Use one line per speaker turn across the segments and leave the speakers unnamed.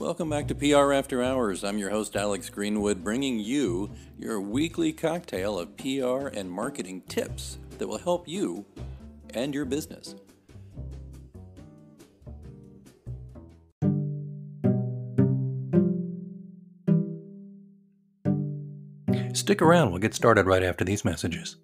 Welcome back to PR After Hours. I'm your host, Alex Greenwood, bringing you your weekly cocktail of PR and marketing tips that will help you and your business. Stick around, we'll get started right after these messages.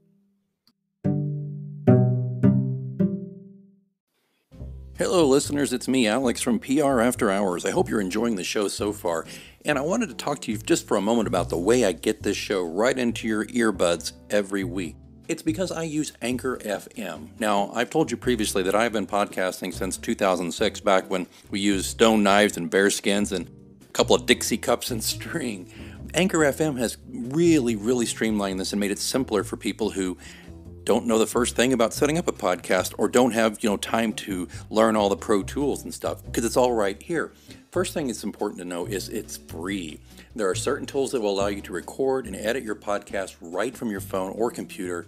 Hello, listeners. It's me, Alex, from PR After Hours. I hope you're enjoying the show so far. And I wanted to talk to you just for a moment about the way I get this show right into your earbuds every week. It's because I use Anchor FM. Now, I've told you previously that I've been podcasting since 2006, back when we used stone knives and bear skins and a couple of Dixie cups and string. Anchor FM has really streamlined this and made it simpler for people who don't know the first thing about setting up a podcast or don't have, time to learn all the pro tools and stuff, because it's all right here. First thing that's important to know is it's free. There are certain tools that will allow you to record and edit your podcast right from your phone or computer.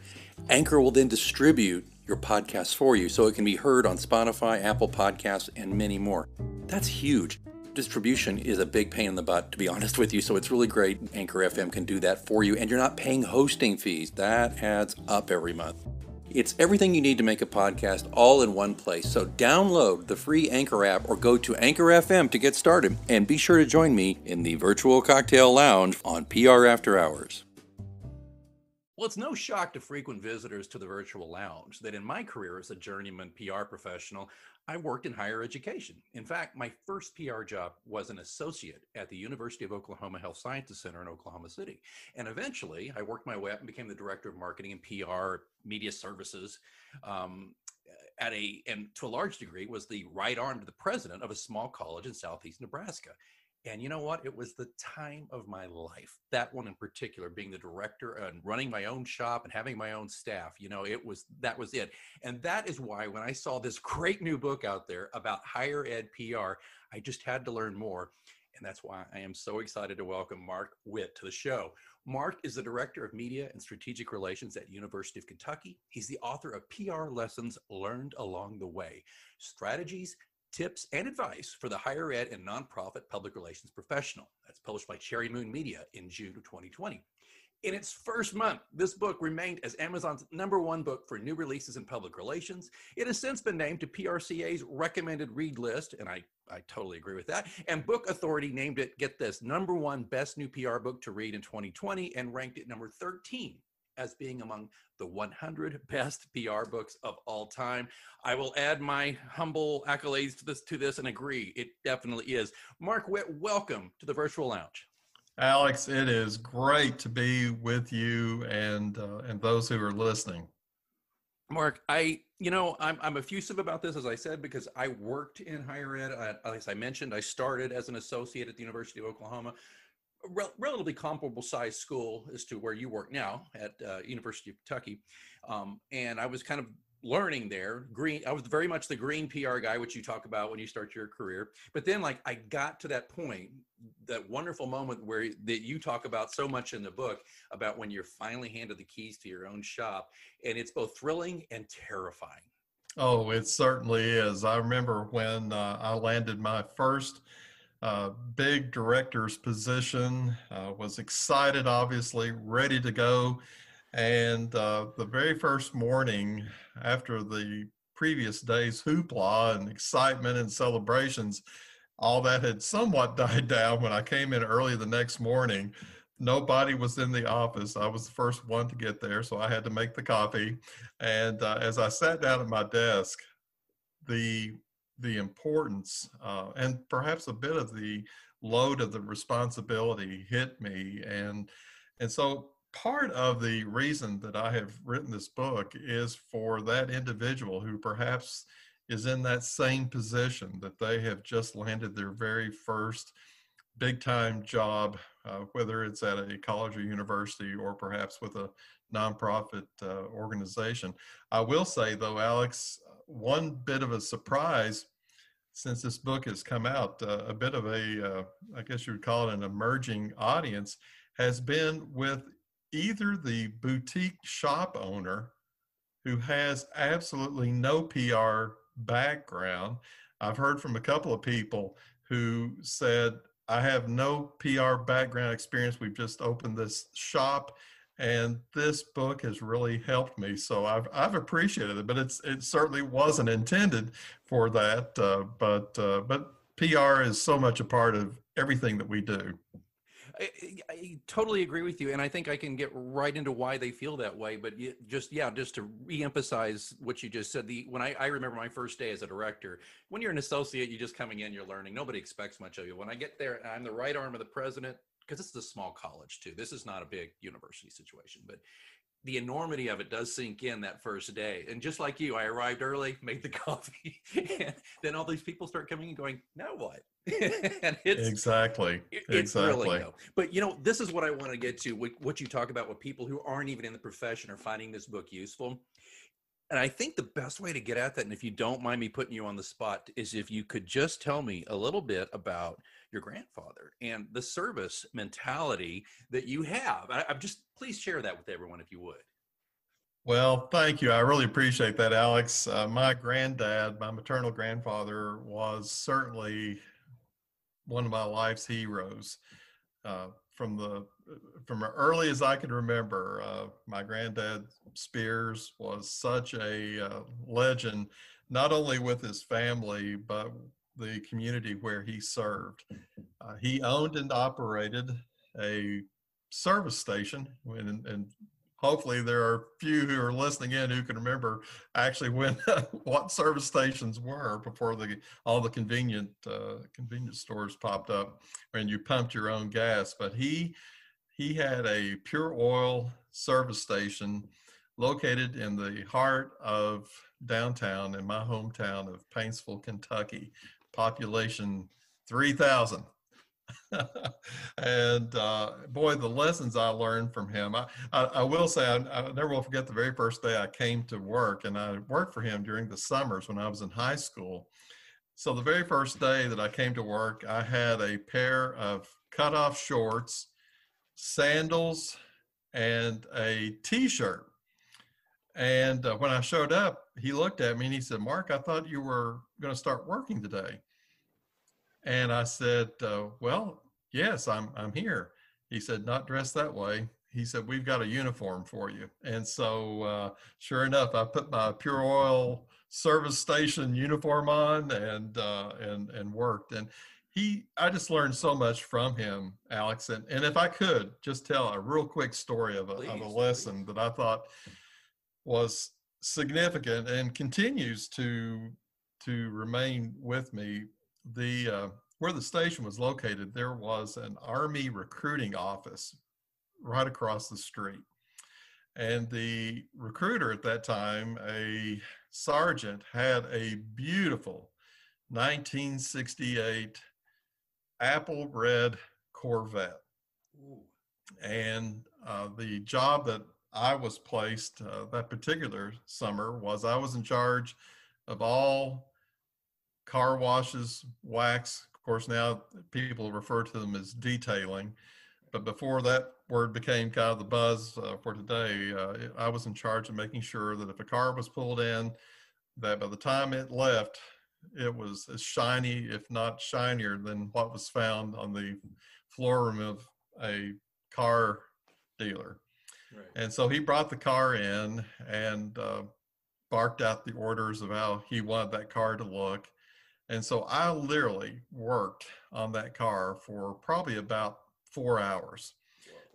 Anchor will then distribute your podcast for you so it can be heard on Spotify, Apple Podcasts, and many more. That's huge. Distribution is a big pain in the butt, to be honest with you, so it's really great Anchor FM can do that for you, and you're not paying hosting fees. That adds up every month. It's everything you need to make a podcast all in one place, so download the free Anchor app or go to Anchor FM to get started, and be sure to join me in the virtual cocktail lounge on PR After Hours. Well, it's no shock to frequent visitors to the virtual lounge that in my career as a journeyman PR professional, I worked in higher education. In fact, my first PR job was an associate at the University of Oklahoma Health Sciences Center in Oklahoma City. And eventually, I worked my way up and became the director of marketing and PR media services and to a large degree was the right arm to the president of a small college in southeast Nebraska. And you know what? It was the time of my life. That one in particular, being the director and running my own shop and having my own staff, that was it. And that is why when I saw this great new book out there about higher ed PR, I just had to learn more. And that's why I am so excited to welcome Marc Whitt to the show. Marc is the Director of Media and Strategic Relations at University of Kentucky. He's the author of PR Lessons Learned Along the Way, Strategies, Tips, and Advice for the Higher Ed and Nonprofit Public Relations Professional. That's published by Cherry Moon Media in June of 2020. In its first month, this book remained as Amazon's #1 book for new releases in public relations. It has since been named to PRCA's recommended read list, and I totally agree with that. And Book Authority named it, get this, #1 best new PR book to read in 2020 and ranked it number 13 as being among the 100 best PR books of all time. I will add my humble accolades to this and agree, it definitely is. Marc Whitt, welcome to the Virtual Lounge.
Alex, it is great to be with you and those who are listening.
Marc, I'm effusive about this, as I said, because I worked in higher ed. As I mentioned, I started as an associate at the University of Oklahoma, a relatively comparable size school as to where you work now at University of Kentucky. And I was kind of learning there. I was very much the green PR guy, which you talk about when you start your career. But then I got to that point, that wonderful moment that you talk about so much in the book, about when you're finally handed the keys to your own shop. And it's both thrilling and terrifying.
Oh, it certainly is. I remember when I landed my first big director's position, was excited, obviously, ready to go. And the very first morning after the previous day's hoopla and excitement and celebrations, all that had somewhat died down. When I came in early the next morning, nobody was in the office. I was the first one to get there, so I had to make the coffee. And as I sat down at my desk, the importance and perhaps a bit of the load of the responsibility hit me. And so part of the reason that I have written this book is for that individual who perhaps is in that same position, that they have just landed their very first big time job, whether it's at a college or university or perhaps with a nonprofit organization. I will say though, Alex, one bit of a surprise since this book has come out, a bit of I guess you would call it an emerging audience, has been with either the boutique shop owner who has absolutely no PR background. I've heard from a couple of people who said, I have no PR background experience. We've just opened this shop, and this book has really helped me. So I've appreciated it, but it certainly wasn't intended for that. But PR is so much a part of everything that we do.
I totally agree with you, and I think I can get right into why they feel that way. But just to reemphasize what you just said, when I remember my first day as a director, when you're an associate, you're just coming in, you're learning. Nobody expects much of you. When I get there, I'm the right arm of the president, because this is a small college too. This is not a big university situation, but the enormity of it does sink in that first day. And just like you, I arrived early, made the coffee, and then all these people start coming and going, now what? And
Exactly.
it's thrilling
Exactly.
though. But this is what I want to get to, what you talk about with people who aren't even in the profession are finding this book useful. And I think the best way to get at that, and if you don't mind me putting you on the spot, is if you could just tell me a little bit about your grandfather and the service mentality that you have. I'm just, please share that with everyone if you would.
Well, thank you. I really appreciate that, Alex. My granddad, my maternal grandfather, was certainly one of my life's heroes. Uh, from the from early as I can remember, my granddad Spears was such a legend, not only with his family but the community where he served. He owned and operated a service station, and hopefully there are few who are listening in who can remember actually when what service stations were before all the convenience stores popped up and you pumped your own gas. But he had a pure oil service station located in the heart of downtown in my hometown of Paintsville, Kentucky, population 3,000. And boy, the lessons I learned from him. I will say I never will forget the very first day I came to work, and I worked for him during the summers when I was in high school. So the very first day that I came to work, I had a pair of cutoff shorts, sandals, and a t-shirt. And when I showed up, he looked at me and he said, Mark, I thought you were going to start working today. And I said, well, yes, I'm here. He said, not dressed that way. He said, we've got a uniform for you. And so sure enough, I put my Pure Oil service station uniform on and worked. And I just learned so much from him, Alex. And if I could just tell a real quick story of a lesson that I thought was significant and continues to remain with me. Where the station was located, there was an Army recruiting office right across the street. And the recruiter at that time, a sergeant, had a beautiful 1968 apple red Corvette. Ooh. And the job that I was placed that particular summer was I was in charge of all car washes, wax. Of course, now people refer to them as detailing. But before that word became kind of the buzz for today, I was in charge of making sure that if a car was pulled in, that by the time it left, it was as shiny, if not shinier, than what was found on the floor room of a car dealer. Right. And so he brought the car in and barked out the orders of how he wanted that car to look. And so I literally worked on that car for probably about 4 hours,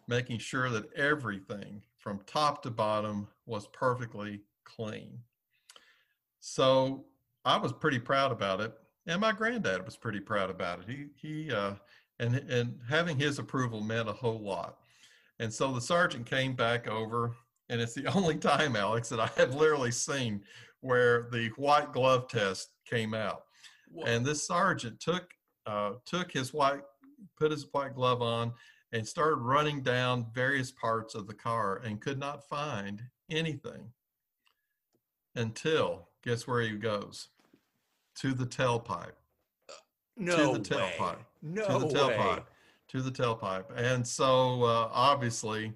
making sure that everything from top to bottom was perfectly clean. So I was pretty proud about it, and my granddad was pretty proud about it. And having his approval meant a whole lot. And so the sergeant came back over, and it's the only time, Alex, that I have literally seen where the white glove test came out. Whoa. And this sergeant put his white glove on and started running down various parts of the car and could not find anything until, guess where he goes? To the tailpipe.
No way. No way.
To the tailpipe. And so obviously,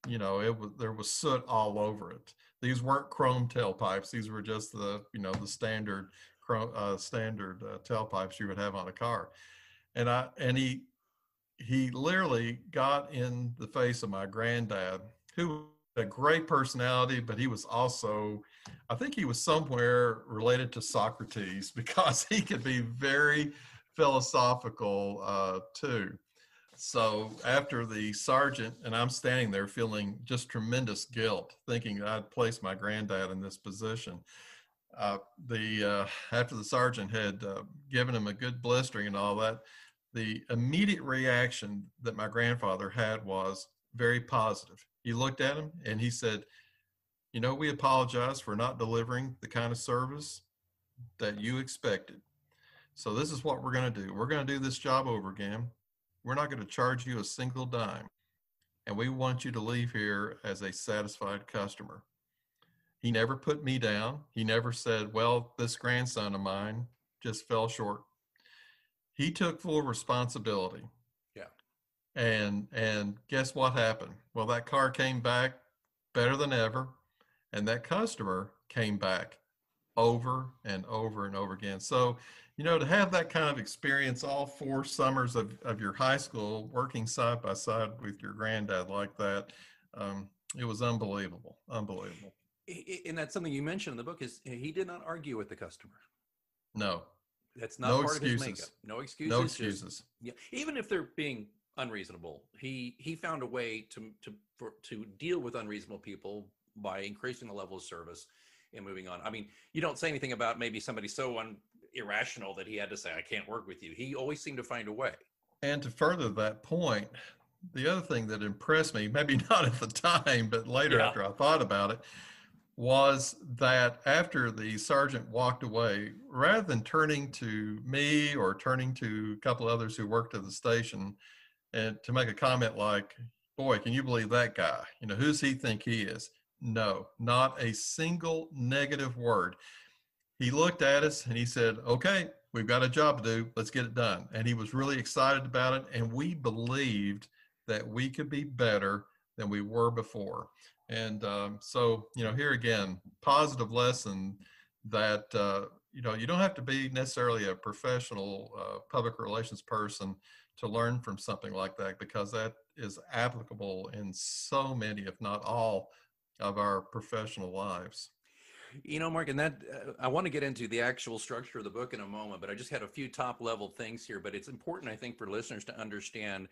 there was soot all over it. These weren't chrome tailpipes. These were just the standard tailpipes you would have on a car. And he literally got in the face of my granddad, who had a great personality, but he was also, I think he was somewhere related to Socrates because he could be very philosophical too. So after the sergeant, and I'm standing there feeling just tremendous guilt, thinking I'd placed my granddad in this position. The After the sergeant had given him a good blistering and all that, the immediate reaction that my grandfather had was very positive. He looked at him and he said, "You know, we apologize for not delivering the kind of service that you expected. So this is what we're going to do. We're going to do this job over again. We're not going to charge you a single dime. And we want you to leave here as a satisfied customer." He never put me down. He never said, "Well, this grandson of mine just fell short." He took full responsibility.
Yeah.
And guess what happened? Well, that car came back better than ever, and that customer came back over and over and over again. So, to have that kind of experience all 4 summers of your high school working side by side with your granddad like that, it was unbelievable, unbelievable.
And that's something you mentioned in the book is he did not argue with the customer.
No,
That's not
no
part of his makeup.
excuses.
No excuses.
No excuses.
Yeah, even if they're being unreasonable, he found a way to deal with unreasonable people by increasing the level of service and moving on. I mean, you don't say anything about maybe somebody so irrational that he had to say, "I can't work with you." He always seemed to find a way.
And to further that point, the other thing that impressed me, maybe not at the time, but later
Yeah.
after I thought about it, was that after the sergeant walked away, rather than turning to me or turning to a couple others who worked at the station and to make a comment like, "Boy, can you believe that guy? Who's he think he is?" No, not a single negative word. He looked at us and he said, "Okay, we've got a job to do. Let's get it done." And he was really excited about it. And we believed that we could be better than we were before. And so, here again, positive lesson that, you don't have to be necessarily a professional public relations person to learn from something like that, because that is applicable in so many, if not all, of our professional lives.
Mark, and that I want to get into the actual structure of the book in a moment, but I just had a few top level things here. But it's important, I think, for listeners to understand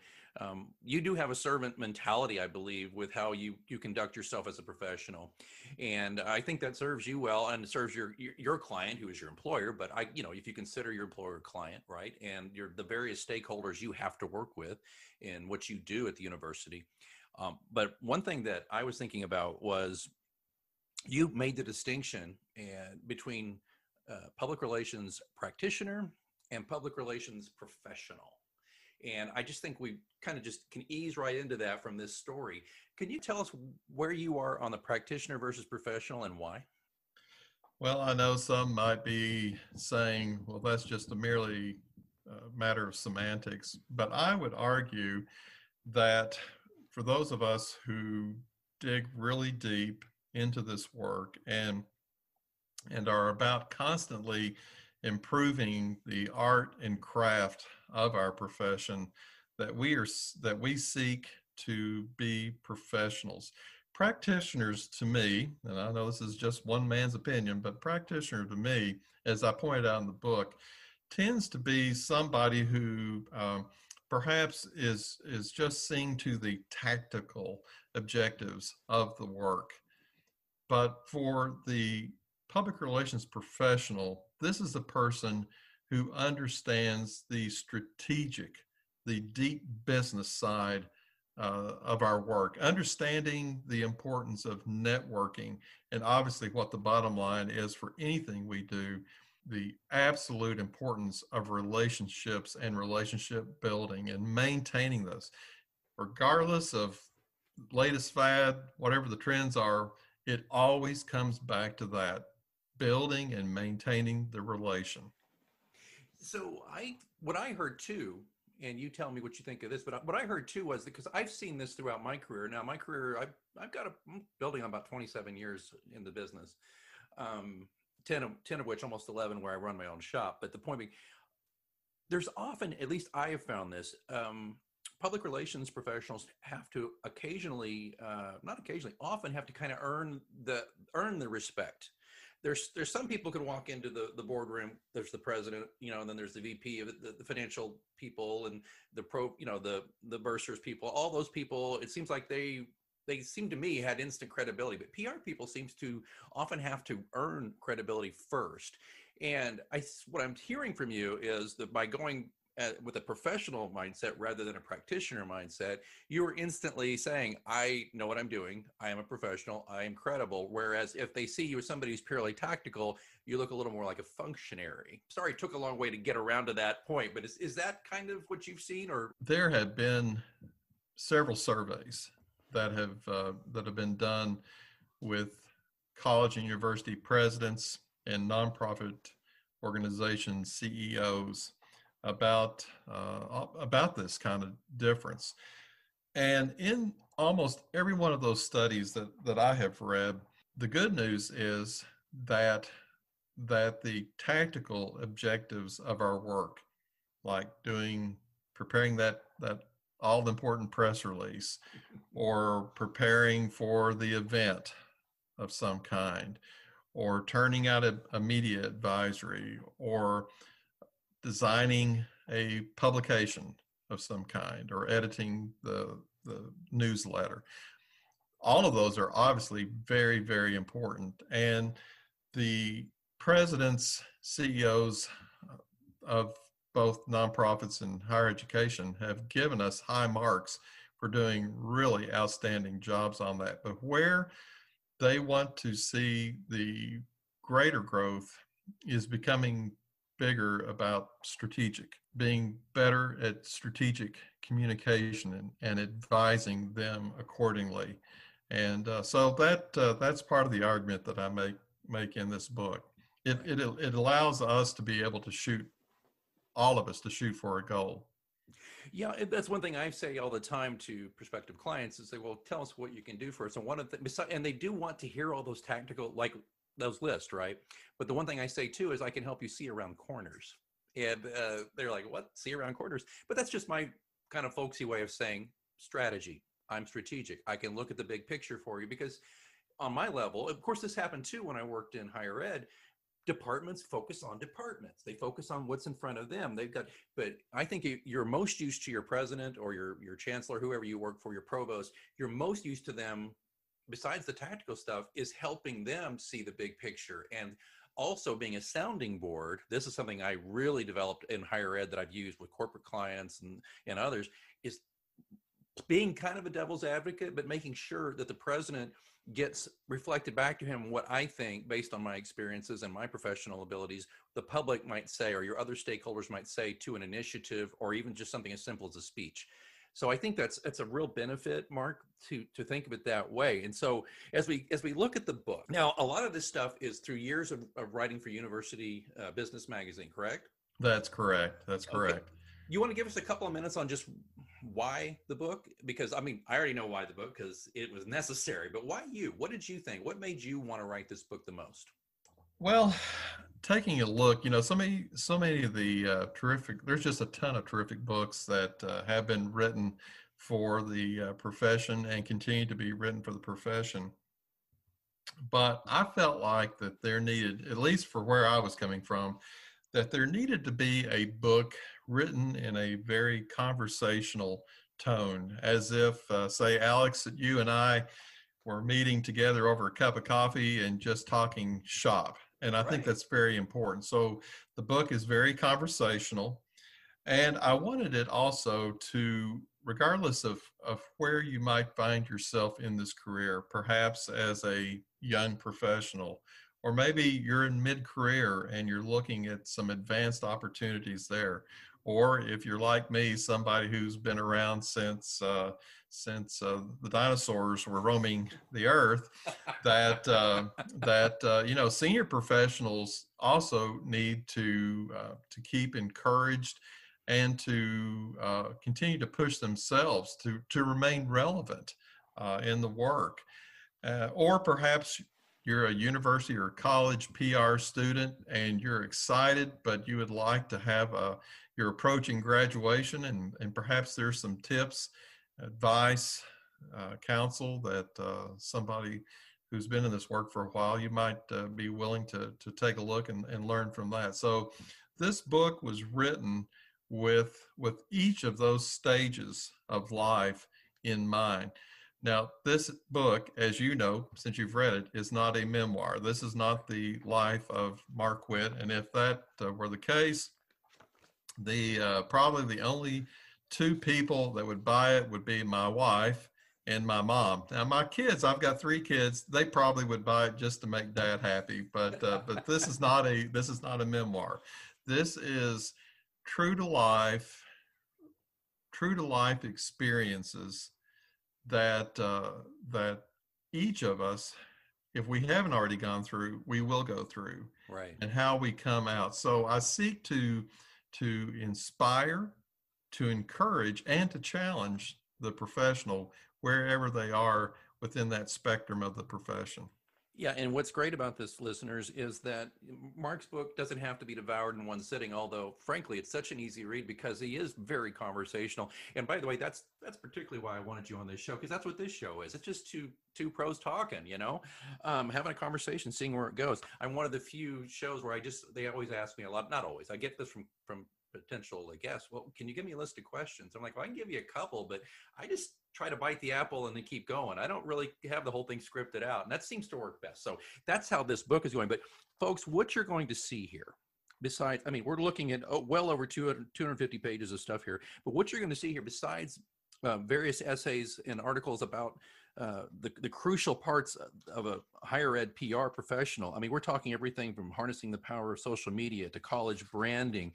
you do have a servant mentality, I believe, with how you conduct yourself as a professional, and I think that serves you well and serves your client, who is your employer. But if you consider your employer a client, right, and the various stakeholders you have to work with in what you do at the university. But one thing that I was thinking about was, you made the distinction between public relations practitioner and public relations professional. And I just think we kind of just can ease right into that from this story. Can you tell us where you are on the practitioner versus professional and why?
Well, I know some might be saying, "Well, that's just a merely matter of semantics." But I would argue that for those of us who dig really deep into this work and are about constantly improving the art and craft of our profession, that we seek to be professionals. Practitioners, to me, and I know this is just one man's opinion, but practitioner to me, as I pointed out in the book, tends to be somebody who perhaps is just seeing to the tactical objectives of the work. But for the public relations professional, this is a person who understands the strategic, the deep business side of our work, understanding the importance of networking, and obviously what the bottom line is for anything we do, the absolute importance of relationships and relationship building and maintaining those. Regardless of latest fad, whatever the trends are, it always comes back to that, building and maintaining the relation.
So what I heard too, and you tell me what you think of this, but what I heard too was, because I've seen this throughout my career. Now, my career, I'm building on about 27 years in the business, 10 of which, almost 11, where I run my own shop. But the point being, there's often, at least I have found this, public relations professionals have to occasionally, not occasionally, often have to kind of earn the respect. There's some people can walk into the boardroom. There's the president, and then there's the VP of the financial people and the bursars people. All those people, it seems like they seem to me had instant credibility, but PR people seems to often have to earn credibility first. And what I'm hearing from you is that by going with a professional mindset rather than a practitioner mindset, you are instantly saying, I know what I'm doing. I am a professional. I am credible. Whereas if they see you as somebody who's purely tactical, you look a little more like a functionary. Sorry, it took a long way to get around to that point, but is that kind of what you've seen? Or
there have been several surveys that have been done with college and university presidents and nonprofit organization CEOs about this kind of difference. And in almost every one of those studies that I have read, the good news is that the tactical objectives of our work, like preparing that all important press release, or preparing for the event of some kind, or turning out a media advisory, or designing a publication of some kind, or editing the newsletter. All of those are obviously very, very important. And the presidents, CEOs of both nonprofits and higher education have given us high marks for doing really outstanding jobs on that. But where they want to see the greater growth is becoming bigger about being better at strategic communication and advising them accordingly. And so that's part of the argument that I make in this book. It allows us to be able to shoot, all of us to shoot for a goal.
Yeah, that's one thing I say all the time to prospective clients is say, well, tell us what you can do for us. And one of the, and they do want to hear all those tactical, like those lists, right? But the one thing I say too is I can help you see around corners. And they're like, what? See around corners? But that's just my kind of folksy way of saying strategy. I'm strategic. I can look at the big picture for you because on my level, of course, this happened too when I worked in higher ed. Departments focus on departments. They focus on what's in front of them. But I think you're most used to your president or your chancellor, whoever you work for, your provost, you're most used to them, besides the tactical stuff, is helping them see the big picture. And also being a sounding board, this is something I really developed in higher ed that I've used with corporate clients and others, is being kind of a devil's advocate, but making sure that the president gets reflected back to him what I think, based on my experiences and my professional abilities, the public might say, or your other stakeholders might say to an initiative, or even just something as simple as a speech. So I think that's a real benefit, Mark, to think of it that way. And so as we look at the book, now a lot of this stuff is through years of writing for University Business Magazine, correct?
That's correct. That's correct. Okay.
You want to give us a couple of minutes on just why the book? Because I mean, I already know why the book, because it was necessary, but why you? What did you think? What made you want to write this book the most?
Well, taking a look, so many of the there's just a ton of terrific books that have been written for the profession and continue to be written for the profession. But I felt like that there needed, at least for where I was coming from, that there needed to be a book written in a very conversational tone, as if, say, Alex, that you and I were meeting together over a cup of coffee and just talking shop. And I think that's very important. So the book is very conversational. And I wanted it also to, regardless of where you might find yourself in this career, perhaps as a young professional, or maybe you're in mid-career and you're looking at some advanced opportunities there. Or if you're like me, somebody who's been around since the dinosaurs were roaming the earth, that senior professionals also need to keep encouraged and to continue to push themselves to remain relevant in the work. Or perhaps you're a university or college PR student and you're excited, but you would like to have you're approaching graduation, and perhaps there's some tips, advice, counsel that somebody who's been in this work for a while, you might be willing to take a look and learn from that. So this book was written with each of those stages of life in mind. Now, this book, as you know, since you've read it, is not a memoir. This is not the life of Marc Whitt. And if that were the case, the probably the only two people that would buy it would be my wife and my mom. Now, my kids, I've got 3 kids. They probably would buy it just to make Dad happy. But this is not a memoir. This is true to life experiences that that each of us, if we haven't already gone through, we will go through,
Right.
and how we come out. So I seek to inspire, to encourage, and to challenge the professional wherever they are within that spectrum of the profession.
Yeah, and what's great about this, listeners, is that Marc's book doesn't have to be devoured in one sitting, although, frankly, it's such an easy read because he is very conversational. And by the way, that's particularly why I wanted you on this show, because that's what this show is. It's just two pros talking, having a conversation, seeing where it goes. I'm one of the few shows where they always ask me a lot, not always. I get this from potential guests. Well, can you give me a list of questions? I'm like, well, I can give you a couple, but I just try to bite the apple and then keep going. I don't really have the whole thing scripted out, and that seems to work best. So that's how this book is going. But folks, what you're going to see here, besides, we're looking at well over 250 pages of stuff here, but what you're going to see here, besides various essays and articles about the crucial parts of a higher ed PR professional. We're talking everything from harnessing the power of social media to college branding,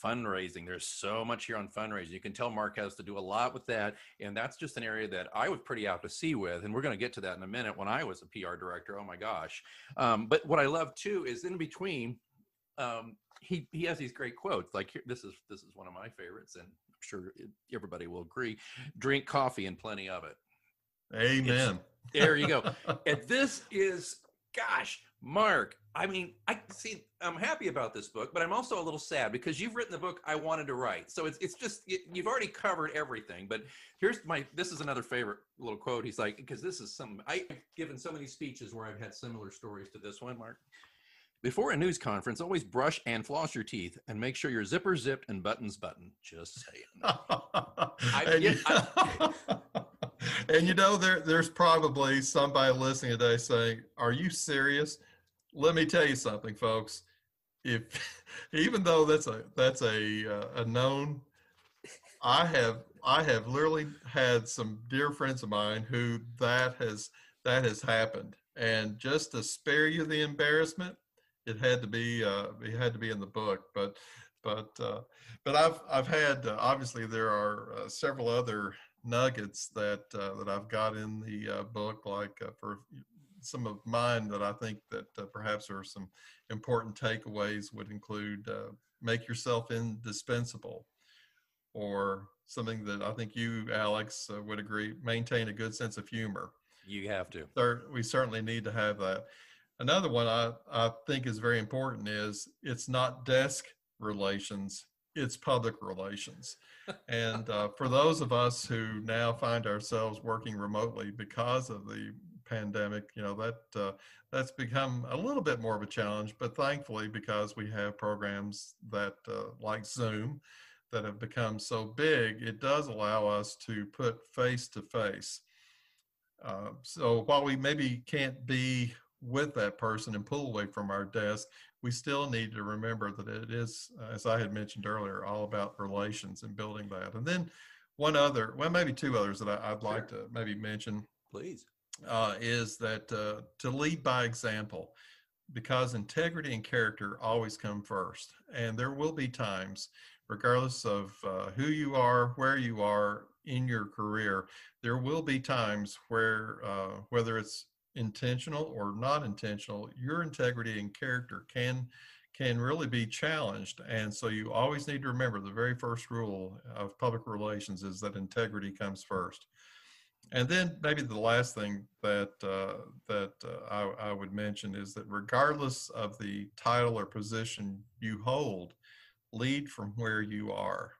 fundraising. There's so much here on fundraising. You can tell Marc has to do a lot with that. And that's just an area that I was pretty out to sea with. And we're going to get to that in a minute. When I was a PR director, oh my gosh. But what I love too, is in between, he has these great quotes. Like this is one of my favorites, and I'm sure everybody will agree. Drink coffee and plenty of it.
Amen.
There you go. And this is, gosh, Marc, I'm happy about this book, but I'm also a little sad because you've written the book I wanted to write. So it's just, you've already covered everything. But this is another favorite little quote. He's like, because I've given so many speeches where I've had similar stories to this one, Marc. Before a news conference, always brush and floss your teeth and make sure your zipper's zipped and buttons buttoned. Just saying.
And there's probably somebody listening today saying, "Are you serious?" Let me tell you something, folks. Even though that's a known, I have literally had some dear friends of mine who that has happened, and just to spare you the embarrassment, it had to be in the book. But I've had obviously there are several other nuggets that I've got in the book, like for some of mine that I think that perhaps are some important takeaways would include make yourself indispensable, or something that I think you, Alex, would agree, maintain a good sense of humor.
You have to.
We certainly need to have that. Another one I think is very important is it's not desk relations, it's public relations. And for those of us who now find ourselves working remotely because of the pandemic, that's become a little bit more of a challenge, but thankfully, because we have programs that like Zoom that have become so big, it does allow us to put face to face. So while we maybe can't be with that person and pull away from our desk, we still need to remember that it is, as I had mentioned earlier, all about relations and building that. And then maybe two others that I'd like to maybe mention.
Please.
Is that to lead by example, because integrity and character always come first. And there will be times, regardless of who you are, where you are in your career, there will be times where, whether it's intentional or not intentional, your integrity and character can really be challenged. And so you always need to remember the very first rule of public relations is that integrity comes first. And then maybe the last thing I would mention is that regardless of the title or position you hold, lead from where you are.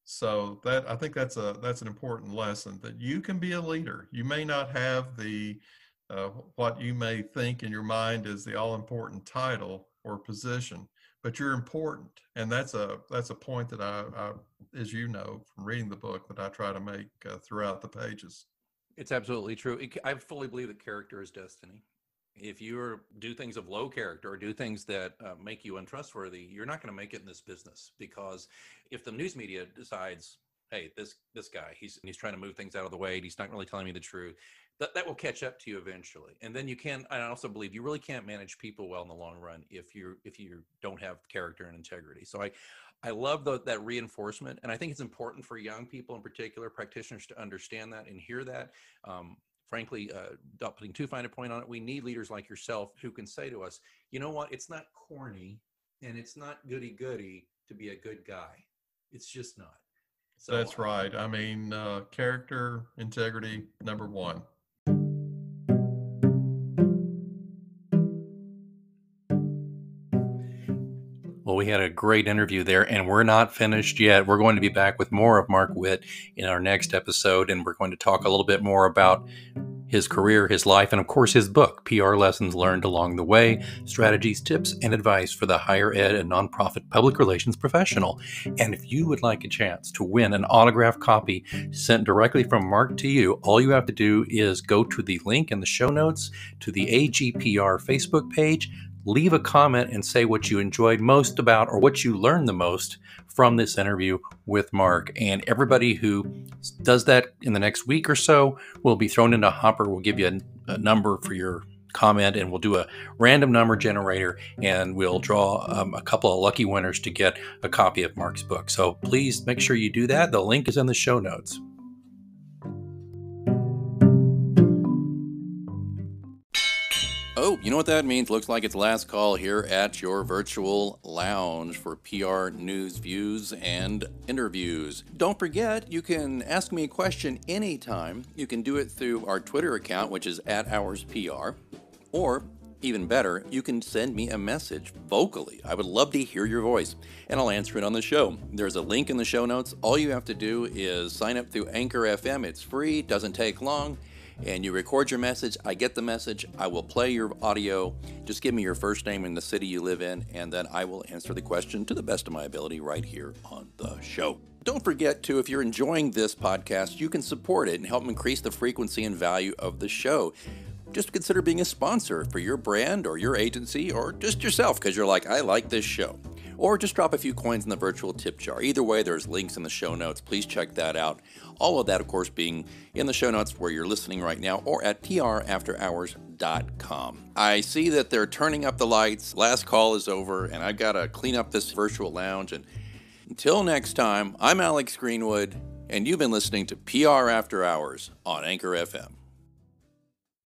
So that, I think that's an important lesson, that you can be a leader. You may not have the what you may think in your mind is the all-important title or position, but you're important. And that's a point that I, as you know from reading the book, that I try to make throughout the pages.
It's absolutely true. I fully believe that character is destiny. If you do things of low character or do things that make you untrustworthy, you're not going to make it in this business. Because if the news media decides, hey, this guy, he's trying to move things out of the way, he's not really telling me the truth, that will catch up to you eventually. And then you can. I also believe you really can't manage people well in the long run if you don't have character and integrity. So I love that reinforcement, and I think it's important for young people in particular, practitioners, to understand that and hear that. Frankly, not putting too fine a point on it, we need leaders like yourself who can say to us, you know what, it's not corny and it's not goody-goody to be a good guy. It's just not.
So, that's right. I mean, character, integrity, number one.
Well, we had a great interview there, and we're not finished yet. We're going to be back with more of Marc Whitt in our next episode, and we're going to talk a little bit more about his career, his life, and of course his book, PR Lessons Learned Along the Way, Strategies, Tips, and Advice for the Higher Ed and Nonprofit Public Relations Professional. And if you would like a chance to win an autographed copy sent directly from Marc to you, all you have to do is go to the link in the show notes to the AGPR Facebook page, leave a comment and say what you enjoyed most about or what you learned the most from this interview with Marc. And everybody who does that in the next week or so will be thrown into a hopper. We'll give you a number for your comment, and we'll do a random number generator, and we'll draw a couple of lucky winners to get a copy of Marc's book. So please make sure you do that. The link is in the show notes. Oh, you know what that means? Looks like it's last call here at your virtual lounge for PR news, views, and interviews. Don't forget, you can ask me a question anytime. You can do it through our Twitter account, which is @HoursPR, or even better, you can send me a message vocally. I would love to hear your voice, and I'll answer it on the show. There's a link in the show notes. All you have to do is sign up through Anchor FM. It's free, doesn't take long. And you record your message, I get the message, I will play your audio. Just give me your first name and the city you live in, and then I will answer the question to the best of my ability right here on the show. Don't forget to, if you're enjoying this podcast, you can support it and help increase the frequency and value of the show. Just consider being a sponsor for your brand or your agency or just yourself because you're like, I like this show. Or just drop a few coins in the virtual tip jar. Either way, there's links in the show notes. Please check that out. All of that, of course, being in the show notes where you're listening right now or at prafterhours.com. I see that they're turning up the lights. Last call is over, and I've got to clean up this virtual lounge. And until next time, I'm Alex Greenwood, and you've been listening to PR After Hours on Anchor FM.